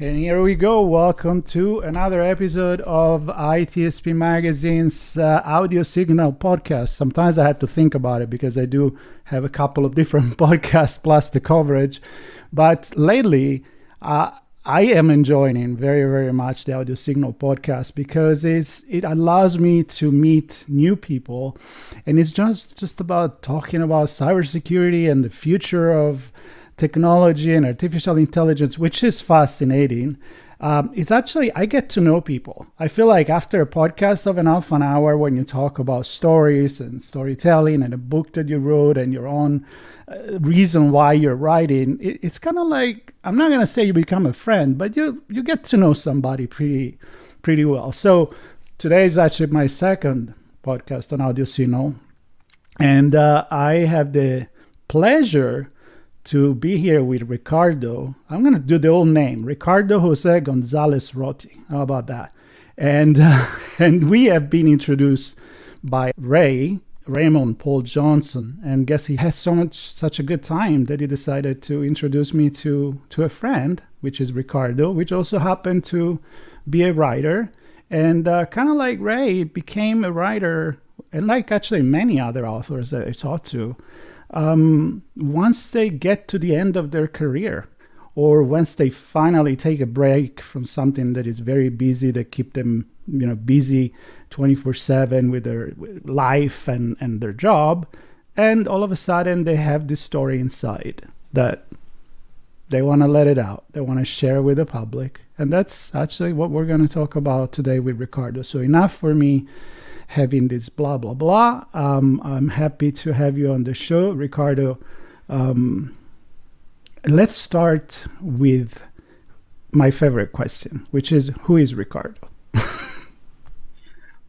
And here we go. Welcome to another episode of ITSP Magazine's audio signal podcast. Sometimes I have to think about it because I do have a couple of different podcasts plus the coverage. But lately, I am enjoying very, very much the audio signal podcast because it allows me to meet new people. And it's just about talking about cybersecurity and the future of technology and artificial intelligence, which is fascinating. It's actually, I get to know people. I feel like after a podcast of half an hour, when you talk about stories and storytelling and a book that you wrote and your own reason why you're writing, it's kind of like, I'm not going to say you become a friend, but you get to know somebody pretty well. So today is actually my second podcast on Audio Signal. And I have the pleasure to be here with Ricardo. I'm going to do the old name, Ricardo Jose Gonzalez-Rothi. How about that? And we have been introduced by Raymond Paul Johnson. And guess he had such a good time that he decided to introduce me to a friend, which is Ricardo, which also happened to be a writer. And kind of like Ray, became a writer, and like actually many other authors that I talked to, once they get to the end of their career, or once they finally take a break from something that is very busy, that keep them busy 24/7 with their life and their job, and all of a sudden they have this story inside that they want to let it out, they want to share with the public. And that's actually what we're going to talk about today with Ricardo. So enough for me having this blah blah blah. I'm happy to have you on the show, Ricardo. Let's start with my favorite question, which is, who is Ricardo?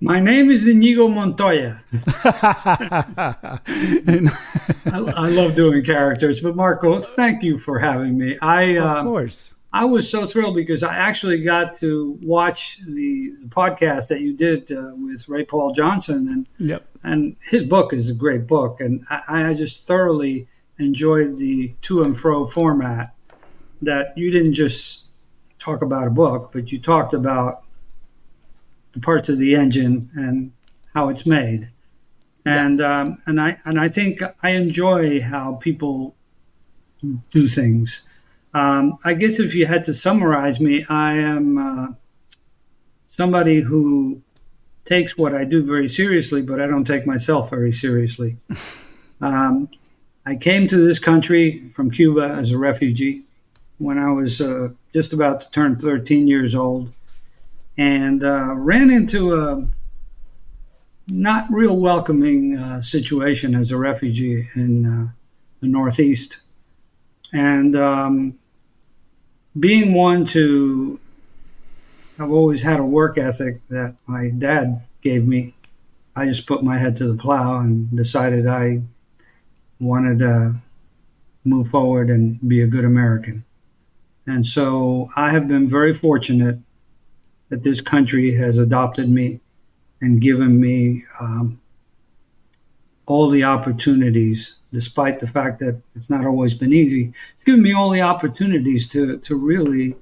My name is Inigo Montoya. I love doing characters, but Marco, thank you for having me. Of course. I was so thrilled because I actually got to watch the podcast that you did with Ray Paul Johnson, and his book is a great book, and I just thoroughly enjoyed the to and fro format. That you didn't just talk about a book, but you talked about the parts of the engine and how it's made, and I think I enjoy how people do things. I guess if you had to summarize me, I am somebody who takes what I do very seriously, but I don't take myself very seriously. I came to this country from Cuba as a refugee when I was just about to turn 13 years old, and ran into a not real welcoming situation as a refugee in the Northeast. And being one to, I've always had a work ethic that my dad gave me. I just put my head to the plow and decided I wanted to move forward and be a good American. And so I have been very fortunate that this country has adopted me and given me all the opportunities, despite the fact that it's not always been easy. It's given me all the opportunities to really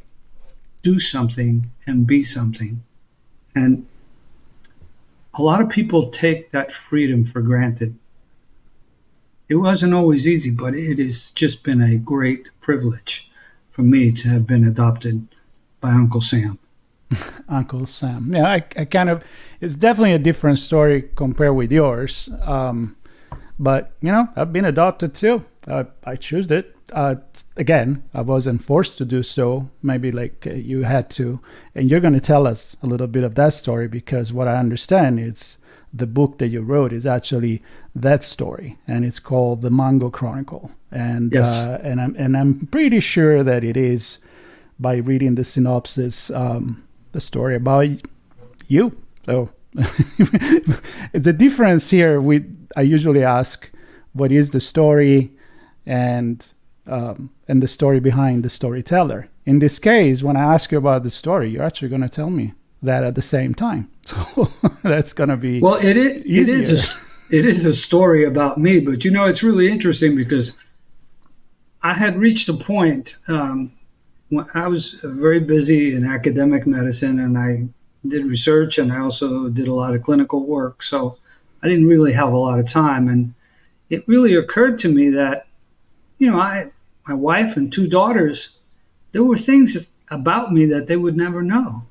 do something and be something. And a lot of people take that freedom for granted. It wasn't always easy, but it has just been a great privilege for me to have been adopted by Uncle Sam. Uncle Sam. Yeah, I kind of, it's definitely a different story compared with yours. But, I've been adopted too. I chose it. Again, I wasn't forced to do so. Maybe like you had to. And you're going to tell us a little bit of that story, because what I understand is the book that you wrote is actually that story, and it's called the Mango Chronicle. And yes. And I'm pretty sure that it is, by reading the synopsis, the story about you. So the difference here, I usually ask, what is the story, and the story behind the storyteller. In this case, when I ask you about the story, you're actually going to tell me that at the same time. So that's going to be it is a story about me, but it's really interesting because I had reached a point I was very busy in academic medicine, and I did research, and I also did a lot of clinical work. So I didn't really have a lot of time. And it really occurred to me that, my wife and two daughters, there were things about me that they would never know.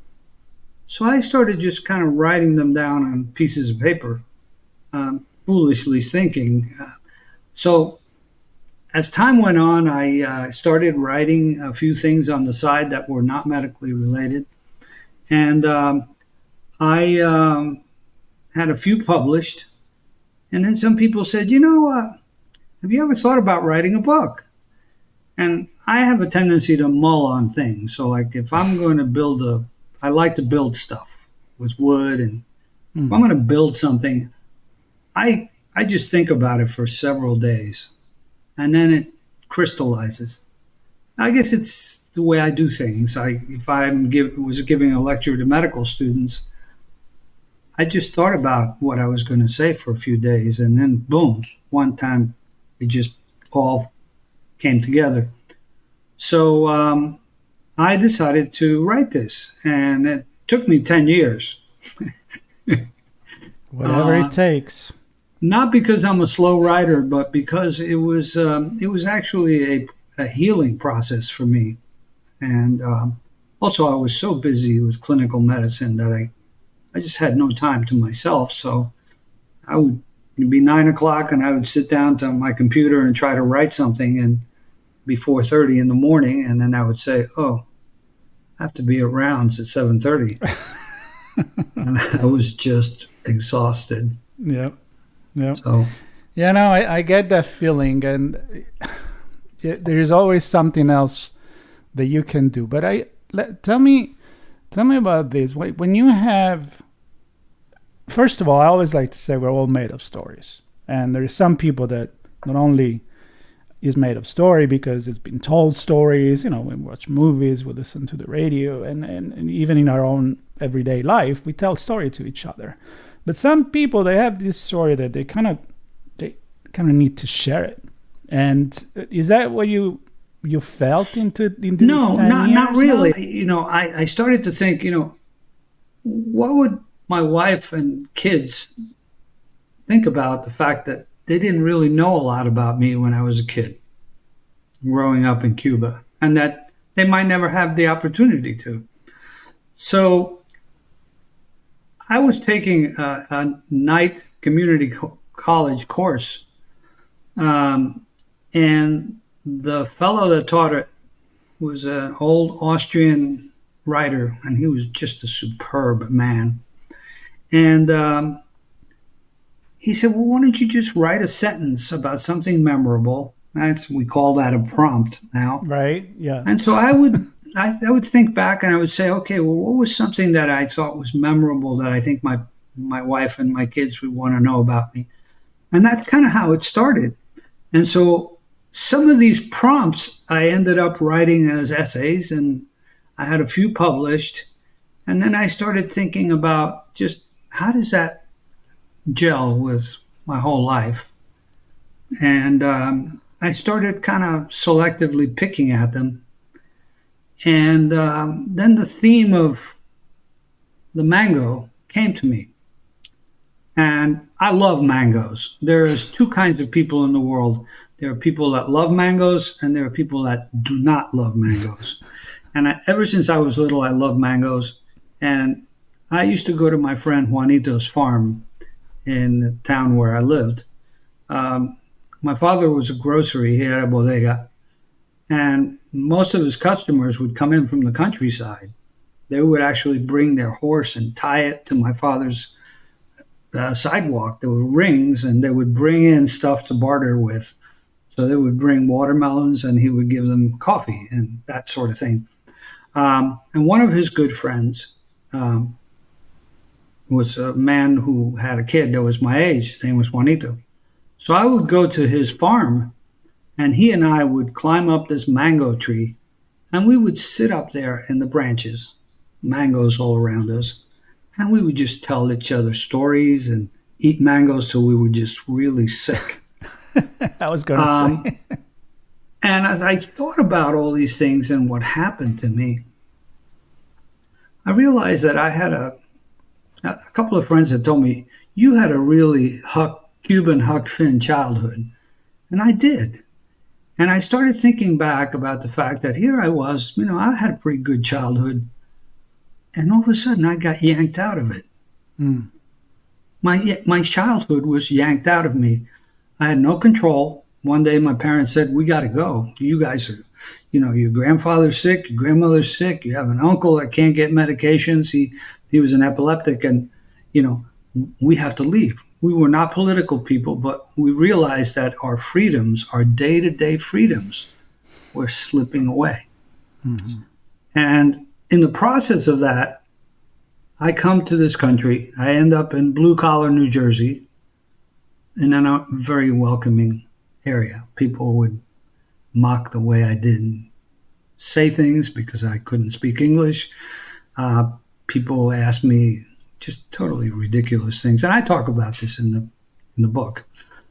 So I started just kind of writing them down on pieces of paper, foolishly thinking. So as time went on, I started writing a few things on the side that were not medically related. And I had a few published. And then some people said, have you ever thought about writing a book? And I have a tendency to mull on things. So, like, if I'm going to I like to build stuff with wood. And if I'm going to build something, I just think about it for several days. And then it crystallizes. I guess it's the way I do things. If I was giving a lecture to medical students, I just thought about what I was going to say for a few days, and then boom, one time it just all came together. So I decided to write this, and it took me 10 years. Whatever it takes. Not because I'm a slow writer, but because it was actually a healing process for me. And also, I was so busy with clinical medicine that I just had no time to myself. So it'd be 9 o'clock, and I would sit down to my computer and try to write something, and be 4:30 in the morning, and then I would say, "Oh, I have to be at rounds at 7:30," and I was just exhausted. Yeah. Yeah. So, yeah, no, I get that feeling, and there is always something else that you can do. But tell me about this. When you have, first of all, I always like to say we're all made of stories, and there are some people that not only is made of story because it's been told stories. We watch movies, we listen to the radio, and even in our own everyday life, we tell story to each other. But some people, they have this story that they kind of need to share it. And is that what you felt into no, these 10 years? Not really. Now? I started to think, what would my wife and kids think about the fact that they didn't really know a lot about me when I was a kid growing up in Cuba, and that they might never have the opportunity to. So I was taking a night community college course, and the fellow that taught it was an old Austrian writer, and he was just a superb man. And he said, "Well, why don't you just write a sentence about something memorable?" We call that a prompt now, right? Yeah. And so I would think back, and I would say, okay, well, what was something that I thought was memorable that I think my wife and my kids would want to know about me? And that's kind of how it started. And so some of these prompts I ended up writing as essays, and I had a few published. And then I started thinking about just how does that gel with my whole life? And I started kind of selectively picking at them. And then the theme of the mango came to me. And I love mangoes. There's two kinds of people in the world. There are people that love mangoes, and there are people that do not love mangoes. And ever since I was little, I loved mangoes. And I used to go to my friend Juanito's farm in the town where I lived. My father was a grocery. He had a bodega. And most of his customers would come in from the countryside. They would actually bring their horse and tie it to my father's sidewalk. There were rings, and they would bring in stuff to barter with. So they would bring watermelons, and he would give them coffee and that sort of thing. And one of his good friends was a man who had a kid that was my age. His name was Juanito. So I would go to his farm, and he and I would climb up this mango tree, and we would sit up there in the branches, mangoes all around us, and we would just tell each other stories and eat mangoes till we were just really sick. I was going to say. And as I thought about all these things and what happened to me, I realized that I had a couple of friends that told me, you had a really Cuban Huck Finn childhood. And I did. And I started thinking back about the fact that here I was, I had a pretty good childhood. And all of a sudden I got yanked out of it. Mm. My childhood was yanked out of me. I had no control. One day my parents said, we got to go. You guys are, your grandfather's sick, your grandmother's sick, you have an uncle that can't get medications. He was an epileptic, and, we have to leave. We were not political people, but we realized that our freedoms, our day-to-day freedoms, were slipping away. Mm-hmm. And in the process of that, I come to this country. I end up in blue-collar New Jersey, in a very welcoming area. People would mock the way I didn't say things because I couldn't speak English. People asked me just totally ridiculous things, and I talk about this in the book.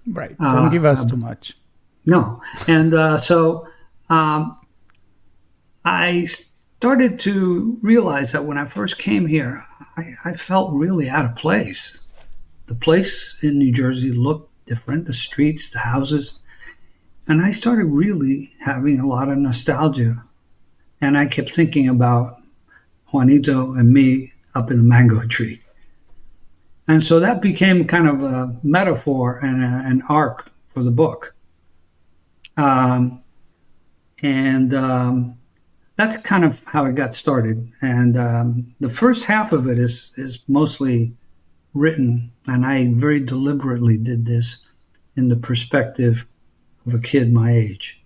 Right. Don't give us too much. No. And so I started to realize that when I first came here, I felt really out of place. The place in New Jersey looked different, the streets, the houses. And I started really having a lot of nostalgia. And I kept thinking about Juanito and me up in the mango tree. And so that became kind of a metaphor and an arc for the book. That's kind of how it got started. And the first half of it is mostly written, and I very deliberately did this in the perspective of a kid my age,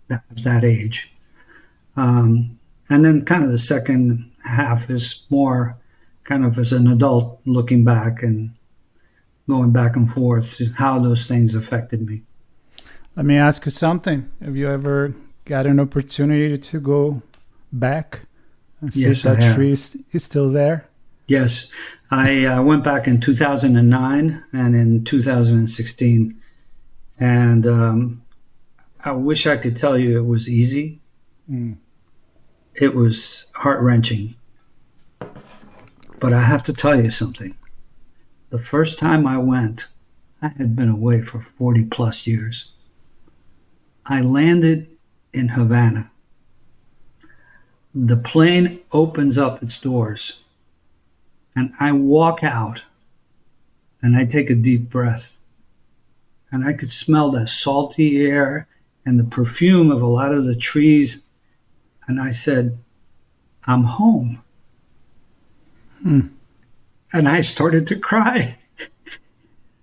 that age. And then kind of the second half is more kind of as an adult looking back and going back and forth to how those things affected me. Let me ask you something. Have you ever got an opportunity to go back and see if that tree is still there? Yes. I went back in 2009 and in 2016. And I wish I could tell you it was easy. Mm. It was heart-wrenching. But I have to tell you something. The first time I went, I had been away for 40 plus years. I landed in Havana. The plane opens up its doors, and I walk out, and I take a deep breath, and I could smell that salty air and the perfume of a lot of the trees, and I said, I'm home. Hmm. And I started to cry.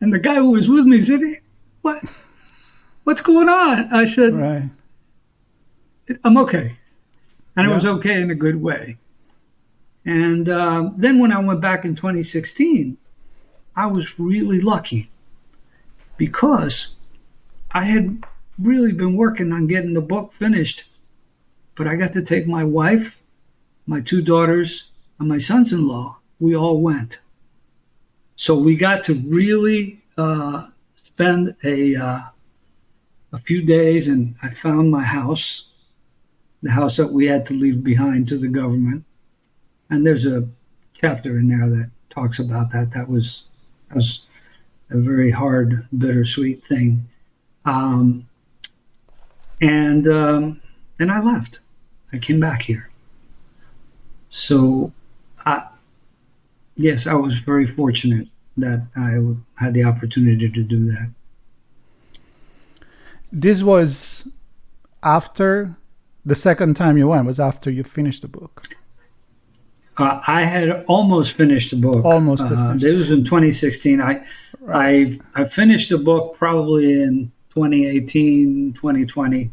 And the guy who was with me said, what's going on? I said, right. I'm okay. And it was okay in a good way. And then when I went back in 2016, I was really lucky because I had really been working on getting the book finished. But I got to take my wife, my two daughters, and my sons-in-law. We all went. So we got to really spend a few days, and I found my house, the house that we had to leave behind to the government. And there's a chapter in there that talks about that. That was a very hard, bittersweet thing. And I left. I came back here. So, yes, I was very fortunate that I had the opportunity to do that. This was after the second time you went, was after you finished the book? I had almost finished the book. Almost finished. It was in 2016. I finished the book probably in 2018, 2020.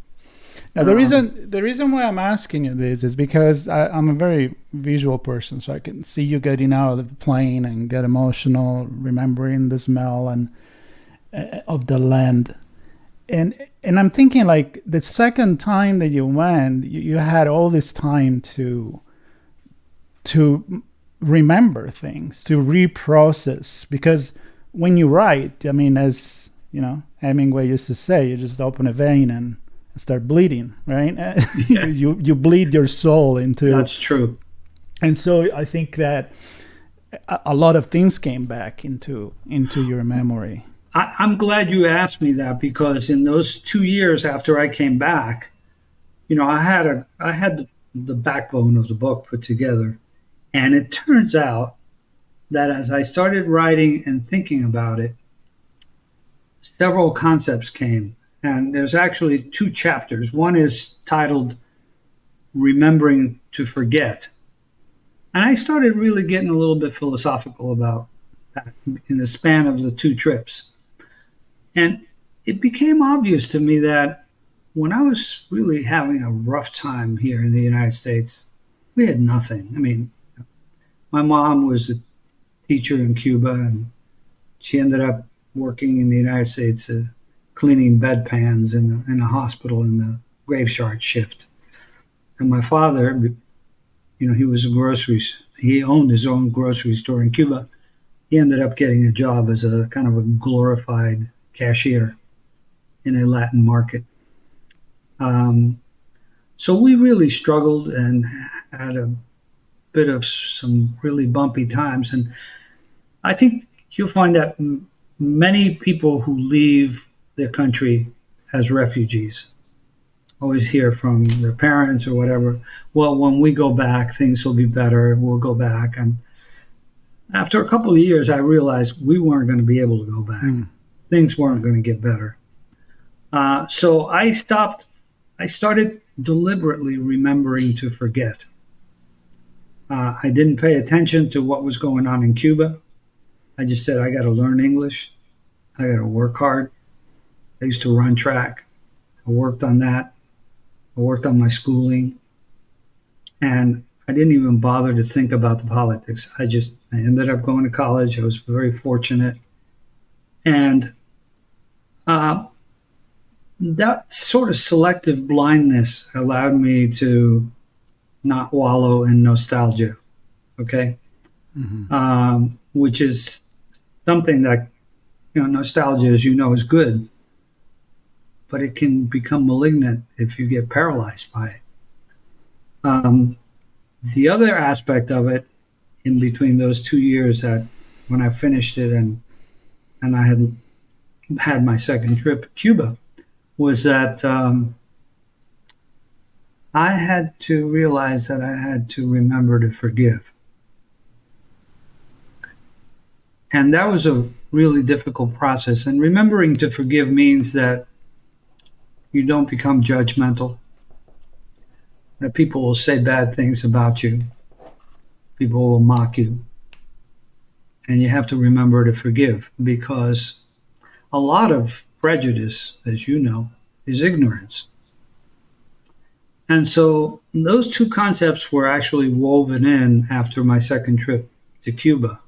Now, the reason why I'm asking you this is because I'm a very visual person, so I can see you getting out of the plane and get emotional, remembering the smell and of the land. And I'm thinking, like, the second time that you went, you had all this time to remember things, to reprocess. Because when you write, I mean, as you know, Hemingway used to say, you just open a vein and start bleeding, right? Yeah. You bleed your soul into. That's true. And so I think that a lot of things came back into your memory. I'm glad you asked me that, because in those 2 years after I came back, I had the backbone of the book put together, and it turns out that as I started writing and thinking about it, several concepts came, and there's actually two chapters. One is titled "Remembering to Forget," and I started really getting a little bit philosophical about that in the span of the two trips. And it became obvious to me that when I was really having a rough time here in the United States, we had nothing. I mean, my mom was a teacher in Cuba, and she ended up working in the United States, cleaning bedpans in a hospital in the graveyard shift. And my father, he owned his own grocery store in Cuba. He ended up getting a job as a kind of a glorified cashier in a Latin market. So we really struggled and had a bit of some really bumpy times. And I think you'll find that many people who leave their country as refugees always hear from their parents or whatever, well, when we go back, things will be better. We'll go back. And after a couple of years, I realized we weren't going to be able to go back. Things weren't going to get better. So I started deliberately remembering to forget. I didn't pay attention to what was going on in Cuba. I just said, I got to learn English. I got to work hard. I used to run track. I worked on that. I worked on my schooling. And I didn't even bother to think about the politics. I ended up going to college. I was very fortunate. And that sort of selective blindness allowed me to not wallow in nostalgia, okay? Which is something that, nostalgia, as you know, is good, but it can become malignant if you get paralyzed by it. The other aspect of it, in between those 2 years that when I finished it and I had my second trip to Cuba, was that I had to realize that I had to remember to forgive. And that was a really difficult process. And remembering to forgive means that you don't become judgmental, that people will say bad things about you, people will mock you. And you have to remember to forgive, because a lot of prejudice, as you know, is ignorance. And so those two concepts were actually woven in after my second trip to Cuba.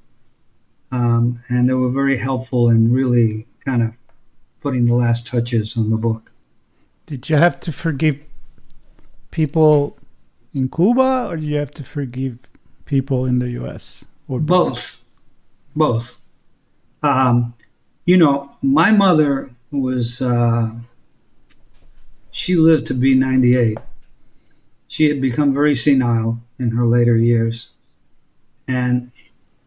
And they were very helpful in really kind of putting the last touches on the book. Did you have to forgive people in Cuba, or did you have to forgive people in the U.S.? Or both? Both. My mother was, she lived to be 98. She had become very senile in her later years. And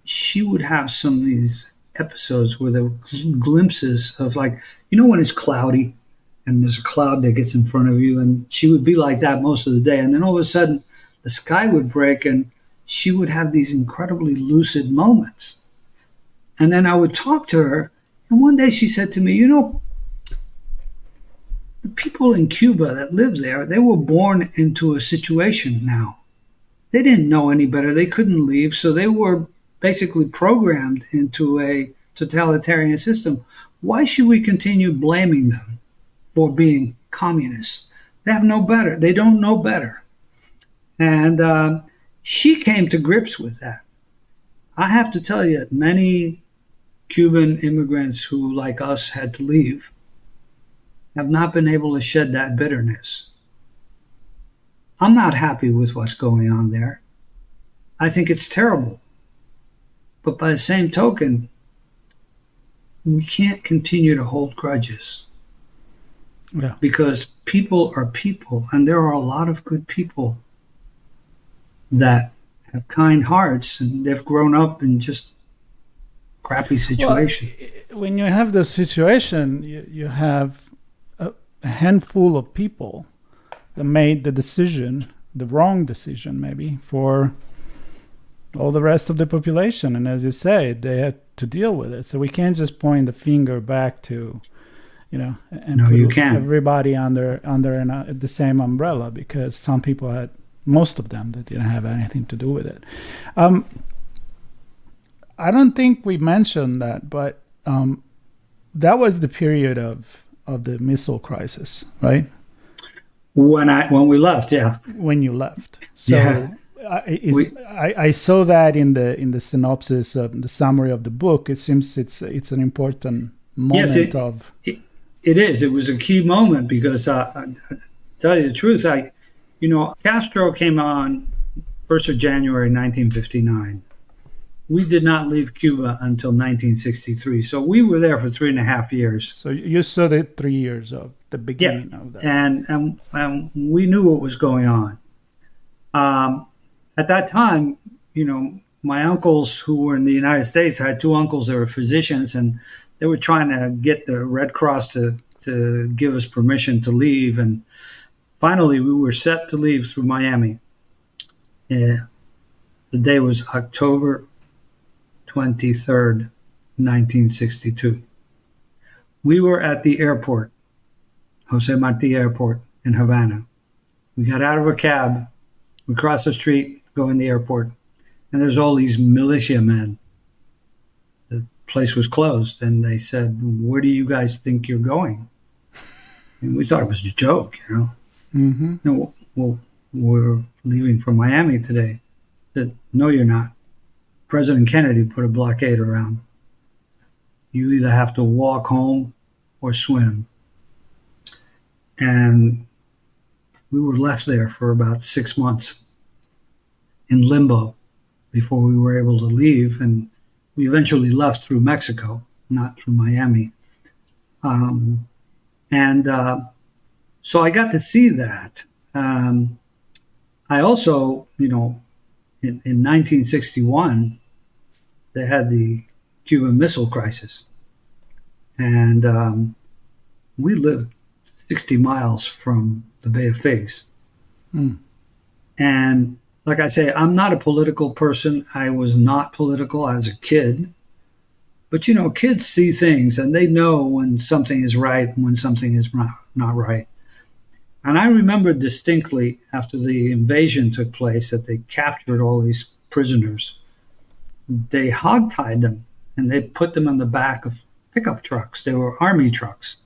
she would have some of these episodes where there were glimpses of, like, when it's cloudy and there's a cloud that gets in front of you, and she would be like that most of the day. And then all of a sudden the sky would break and she would have these incredibly lucid moments. And then I would talk to her. And one day she said to me, the people in Cuba that live there, they were born into a situation now. They didn't know any better. They couldn't leave. So they were basically programmed into a totalitarian system. Why should we continue blaming them for being communists? They have no better. They don't know better. And she came to grips with that. I have to tell you, many Cuban immigrants who, like us, had to leave have not been able to shed that bitterness. I'm not happy with what's going on there. I think it's terrible. But by the same token, we can't continue to hold grudges. Yeah. because people are people, and there are a lot of good people that have kind hearts, and they've grown up in just crappy Well, situation. when you have this situation, you have a handful of people that made the decision, the wrong decision maybe, for all the rest of the population. And as you say, they had to deal with it. So we can't just point the finger back to, and No, put you can't. everybody under the same umbrella, because some people had, most of them, that didn't have anything to do with it. I don't think we mentioned that, but that was the period of the missile crisis, right? When we left, yeah. When you left. So Yeah. I saw that in the synopsis of the summary of the book. It seems it's an important moment. Yes, it is. It was a key moment because, I tell you the truth, Castro came on 1st of January 1959. We did not leave Cuba until 1963. So we were there for 3.5 years. So you saw the 3 years of the beginning of that. And we knew what was going on. At that time, my uncles who were in the United States, I had two uncles that were physicians, and they were trying to get the Red Cross to give us permission to leave. And finally, we were set to leave through Miami. The day was October 23rd, 1962. We were at the airport, Jose Marti Airport in Havana. We got out of a cab, we crossed the street, go in the airport, and there's all these militiamen. The place was closed, and they said, "Where do you guys think you're going?" And we thought it was a joke, Mm-hmm. No, well, we're leaving for Miami today. I said, "No, you're not. President Kennedy put a blockade around. You either have to walk home or swim." And we were left there for about 6 months in limbo before we were able to leave. And we eventually left through Mexico, not through Miami. So I got to see that. I also, in 1961, they had the Cuban Missile Crisis. And we lived 60 miles from the Bay of Pigs. Mm. And like I say, I'm not a political person. I was not political as a kid. But, kids see things and they know when something is right and when something is not right. And I remember distinctly after the invasion took place that they captured all these prisoners. They hogtied them and they put them on the back of pickup trucks. They were army trucks.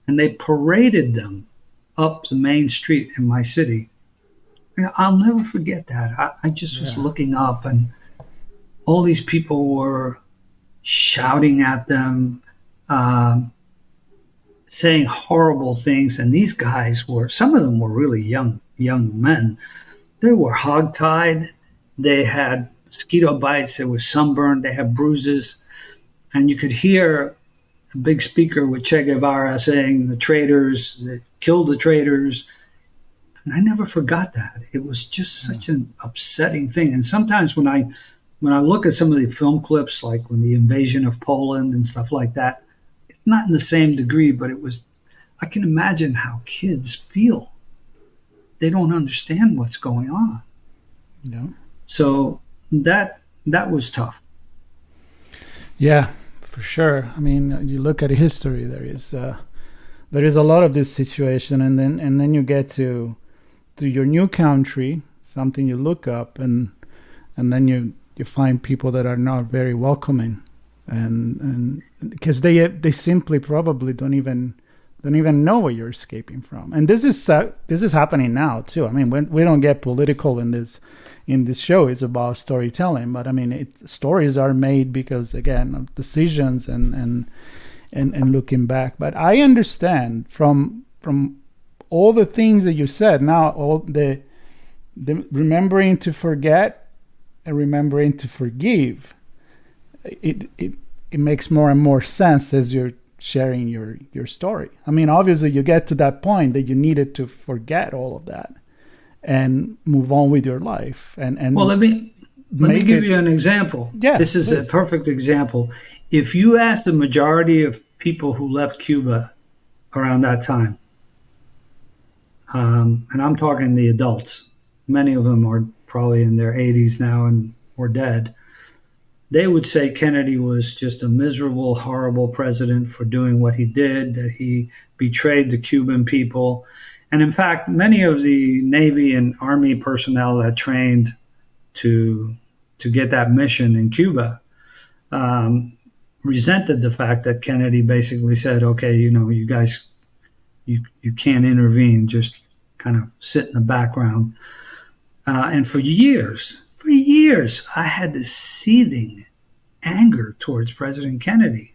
And they paraded them up the main street in my city. And I'll never forget that. I just was looking up, and all these people were shouting at them, saying horrible things. And these guys some of them were really young men. They were hogtied. They had mosquito bites. They were sunburned. They had bruises. And you could hear a big speaker with Che Guevara saying, "The traitors, they killed the traitors." And I never forgot that. It was just such an upsetting thing. And sometimes when I look at some of the film clips, like when the invasion of Poland and stuff like that, it's not in the same degree, but I can imagine how kids feel. They don't understand what's going on. Yeah. So that was tough. Yeah, for sure. I mean, you look at history. There is a lot of this situation, and then you get to your new country, something you look up, and then you find people that are not very welcoming, and because they simply probably don't even know where you're escaping from. And this is happening now too. I mean, we don't get political in this show. It's about storytelling, but I mean, stories are made because, again, of decisions and looking back. But I understand from all the things that you said now, all the remembering to forget and remembering to forgive, it makes more and more sense as you're sharing your story. I mean, obviously you get to that point that you needed to forget all of that and move on with your life. And well, let me give you an example. Yeah, this is please. a perfect example. If you ask the majority of people who left Cuba around that time, and I'm talking the adults, many of them are probably in their 80s now and or dead, they would say Kennedy was just a miserable, horrible president for doing what he did, that he betrayed the Cuban people. And in fact, many of the Navy and Army personnel that trained to get that mission in Cuba resented the fact that Kennedy basically said, okay, you guys, you can't intervene, just kind of sit in the background. And for years, I had this seething anger towards President Kennedy.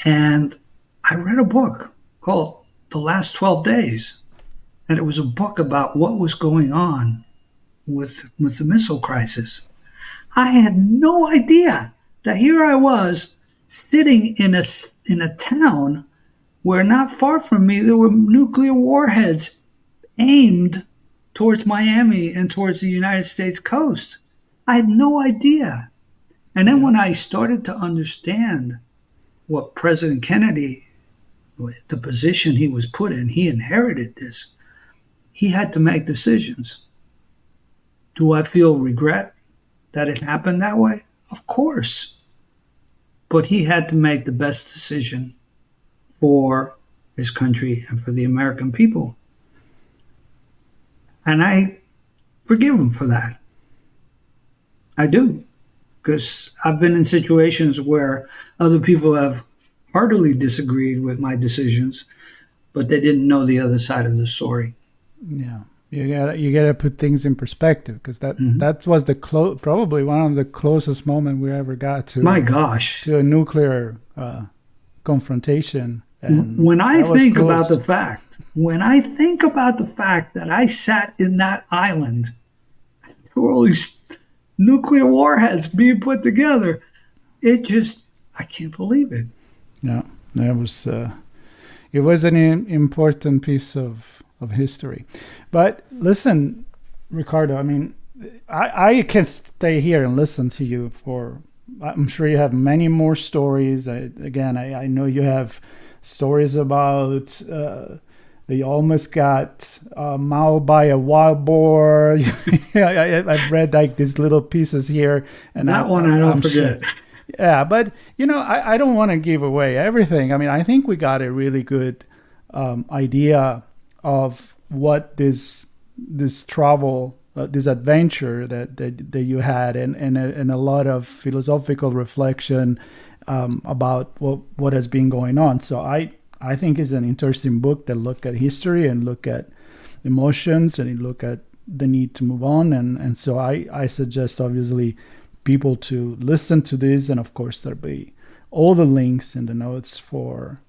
And I read a book called The Last 12 Days. And it was a book about what was going on with the missile crisis. I had no idea that here I was sitting in a town where not far from me there were nuclear warheads aimed towards Miami and towards the United States coast. I had no idea. And then when I started to understand what President Kennedy, the position he was put in, he inherited this. He had to make decisions. Do I feel regret that it happened that way? Of course. But he had to make the best decision for his country and for the American people. And I forgive him for that. I do. Because I've been in situations where other people have heartily disagreed with my decisions, but they didn't know the other side of the story. Yeah, you gotta put things in perspective, because that was probably one of the closest moments we ever got to. My gosh, to a nuclear confrontation. And when I think about the fact that I sat in that island, there were all these nuclear warheads being put together, I can't believe it. Yeah, that was it was an important piece of history. But listen, Ricardo, I mean, I can stay here and listen to you for, I'm sure you have many more stories. I know you have stories about they almost got mauled by a wild boar. I've read like these little pieces here, and that one I don't forget. Sure. Yeah, but I don't want to give away everything. I mean, I think we got a really good idea of what this travel, this adventure that you had, and a lot of philosophical reflection about what has been going on. So I think it's an interesting book that look at history and look at emotions and look at the need to move on. And so I suggest, obviously, people to listen to this. And of course, there'll be all the links in the notes for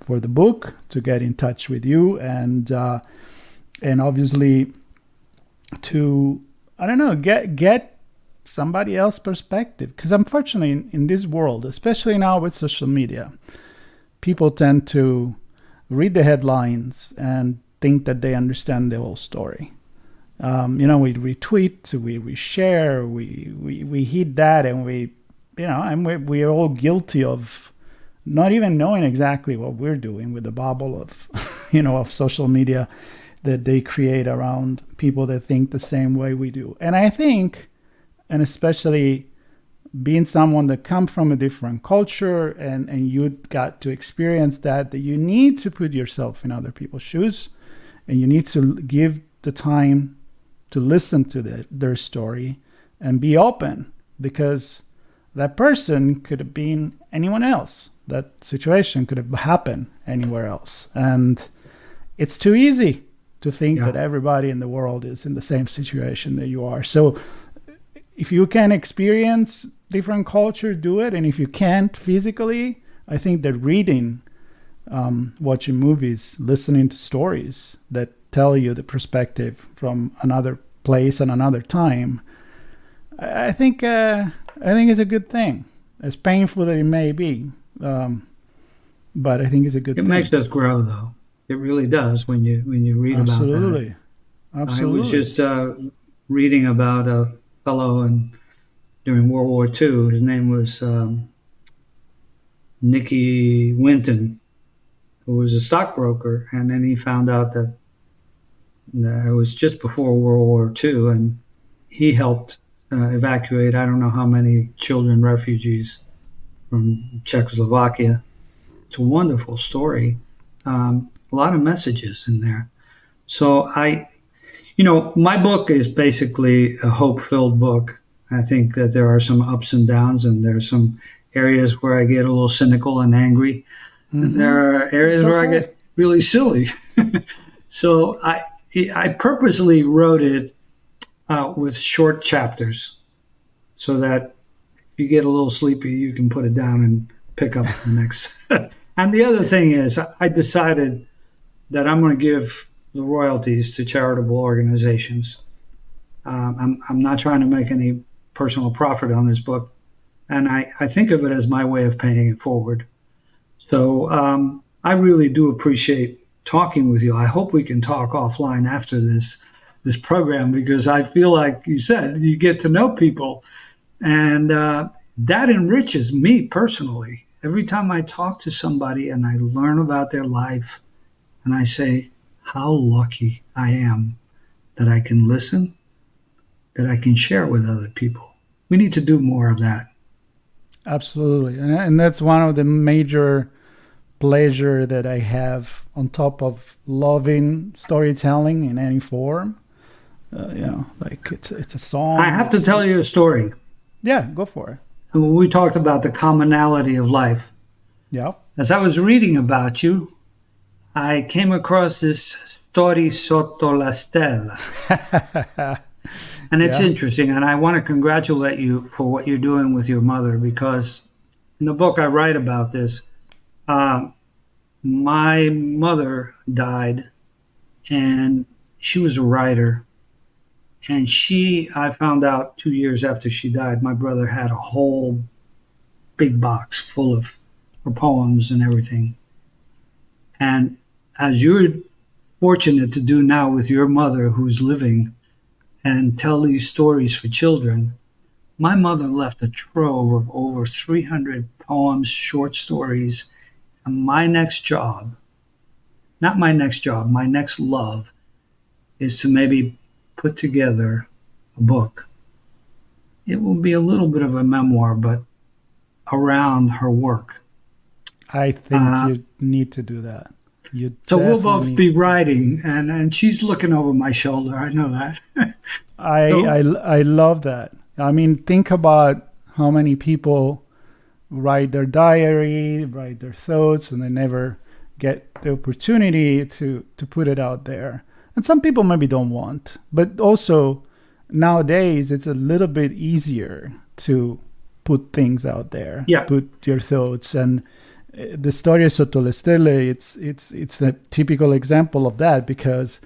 the book to get in touch with you. And obviously to, I don't know, get somebody else's perspective. Because unfortunately, in this world, especially now with social media, people tend to read the headlines and think that they understand the whole story. We retweet, we reshare, we hit that, and we're all guilty of not even knowing exactly what we're doing with the bubble of, of social media that they create around people that think the same way we do. And I think, and especially being someone that come from a different culture and you got to experience that you need to put yourself in other people's shoes, and you need to give the time to listen to their story and be open, because that person could have been anyone else. That situation could have happened anywhere else. And it's too easy to think that everybody in the world is in the same situation that you are. So if you can experience different culture, do it. And if you can't physically, I think that reading, watching movies, listening to stories that tell you the perspective from another place and another time, I think it's a good thing, as painful as it may be. but I think it's a good It thing. makes us grow, though. It really does when you read about that. Absolutely. I was Absolutely. just reading about a fellow during World War II. His name was Nicky Winton, who was a stockbroker, and then he found out that it was just before World War II, and he helped evacuate I don't know how many children refugees from Czechoslovakia. It's a wonderful story. A lot of messages in there. So my book is basically a hope-filled book. I think that there are some ups and downs, and there's some areas where I get a little cynical and angry, and there are areas where I get really silly. So I purposely wrote it with short chapters, so that if you get a little sleepy, you can put it down and pick up the next. And the other thing is, I decided that I'm going to give the royalties to charitable organizations. I'm not trying to make any personal profit on this book, and I think of it as my way of paying it forward. So I really do appreciate talking with you. I hope we can talk offline after this program, because I feel like you said you get to know people, and that enriches me personally. Every time I talk to somebody and I learn about their life, and I say how lucky I am that I can listen, that I can share with other people. We need to do more of that. Absolutely. And that's one of the major pleasure that I have on top of loving storytelling in any form. Like it's a song. I have to tell you a story. Yeah, go for it. We talked about the commonality of life. Yeah. As I was reading about you, I came across this story sotto la stella. And it's interesting, and I want to congratulate you for what you're doing with your mother, because in the book I write about this. My mother died, and she was a writer. And I found out 2 years after she died, my brother had a whole big box full of her poems and everything. And as you're fortunate to do now with your mother who's living and tell these stories for children, my mother left a trove of over 300 poems, short stories. And my next job, not my next job, my next love is to maybe put together a book. It will be a little bit of a memoir, but around her work. I think you need to do that. So we'll both be writing, and she's looking over my shoulder. I know that. I love that. I mean, think about how many people write their diary, write their thoughts, and they never get the opportunity to put it out there. And some people maybe don't want, but also nowadays it's a little bit easier to put things out there, put your thoughts. And the story sotto le stelle, it's a typical example of that, because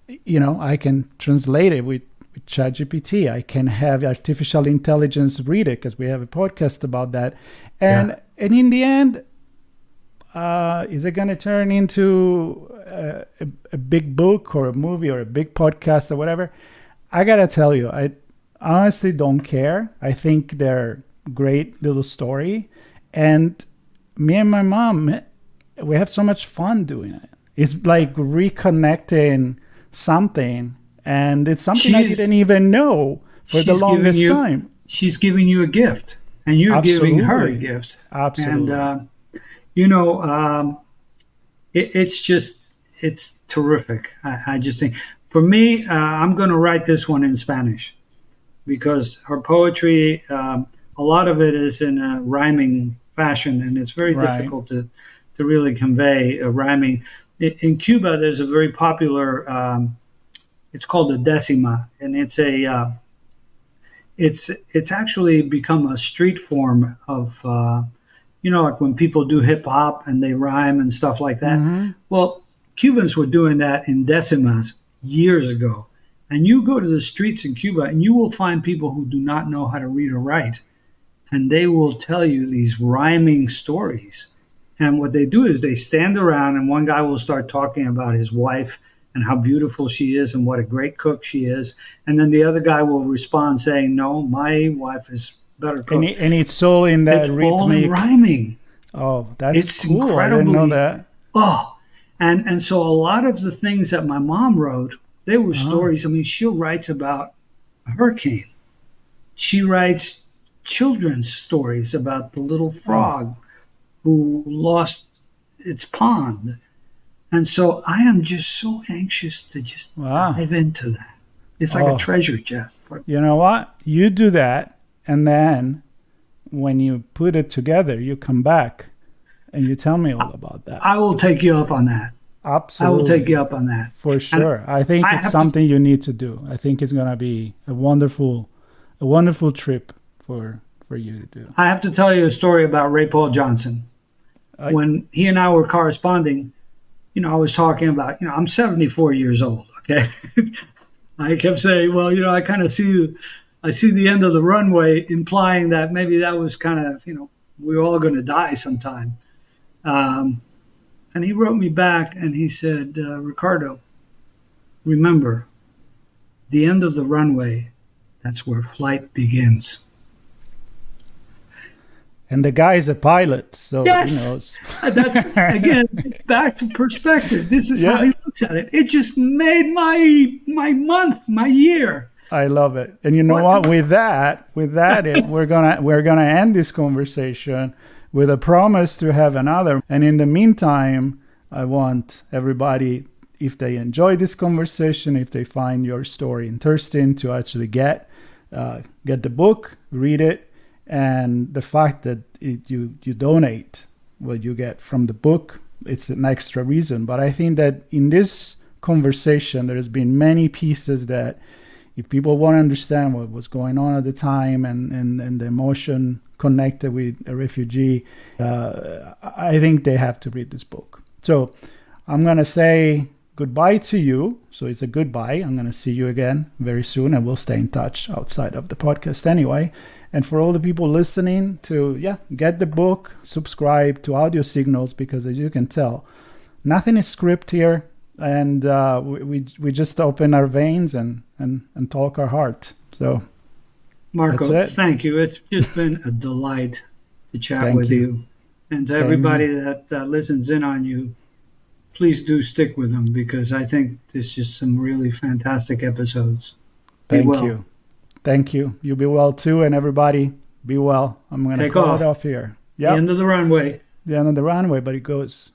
I can translate it with ChatGPT. I can have artificial intelligence read it, because we have a podcast about that. And in the end, is it going to turn into a big book or a movie or a big podcast or whatever? I got to tell you, I honestly don't care. I think they're great little story. And me and my mom, we have so much fun doing it. It's like reconnecting something, and it's something I didn't even know for the longest time. She's giving you a gift, and you're giving her a gift. Absolutely. And it's terrific. I just think, for me, I'm going to write this one in Spanish, because her poetry, a lot of it is in a rhyming fashion, and it's very difficult to really convey a rhyming. In Cuba, there's a very popular, it's called a decima, and it's actually become a street form of, like when people do hip hop and they rhyme and stuff like that. Mm-hmm. Well, Cubans were doing that in decimas years ago. And you go to the streets in Cuba and you will find people who do not know how to read or write. And they will tell you these rhyming stories. And what they do is they stand around, and one guy will start talking about his wife and how beautiful she is and what a great cook she is. And then the other guy will respond saying, no, my wife is better cook. And it's all in that it's rhythmic. all in rhyming. Oh, that's it's cool. Incredibly, I didn't know that. Oh, and so a lot of the things that my mom wrote, they were stories. I mean, she writes about a hurricane. She writes children's stories about the little frog who lost its pond. And so I am just so anxious to just dive into that. It's like a treasure chest. You know what? You do that, and then when you put it together, you come back and you tell me all about that. I will take you up on that. Absolutely. I will take you up on that. For sure. And I think it's something you need to do. I think it's going to be a wonderful trip for you to do. I have to tell you a story about Ray Paul Johnson. When he and I were corresponding, I was talking about, I'm 74 years old, okay? I kept saying, well, I kind of see the end of the runway, implying that maybe that was kind of, we're all going to die sometime. And he wrote me back and he said, Ricardo, remember, the end of the runway, that's where flight begins. And the guy's a pilot, so yes. he knows. That's, again, back to perspective. This is how he looks at it. It just made my month, my year. I love it. And you know what? With that, we're gonna end this conversation with a promise to have another. And in the meantime, I want everybody, if they enjoy this conversation, if they find your story interesting, to actually get the book, read it. And the fact that you donate what you get from the book, it's an extra reason. But I think that in this conversation, there's been many pieces that if people want to understand what was going on at the time and the emotion connected with a refugee, I think they have to read this book. So I'm going to say goodbye to you. So it's a goodbye. I'm going to see you again very soon, and we'll stay in touch outside of the podcast anyway. And for all the people listening, to get the book, subscribe to Audio Signals, because as you can tell, nothing is script here, and we just open our veins and talk our heart. So, Marco, thank you. It's just been a delight to chat with you. And to everybody that listens in on you, please do stick with them, because I think there's just some really fantastic episodes. Thank you. Thank you. You be well too, and everybody be well. I'm going to call it off here. The end of the runway. The end of the runway, but it goes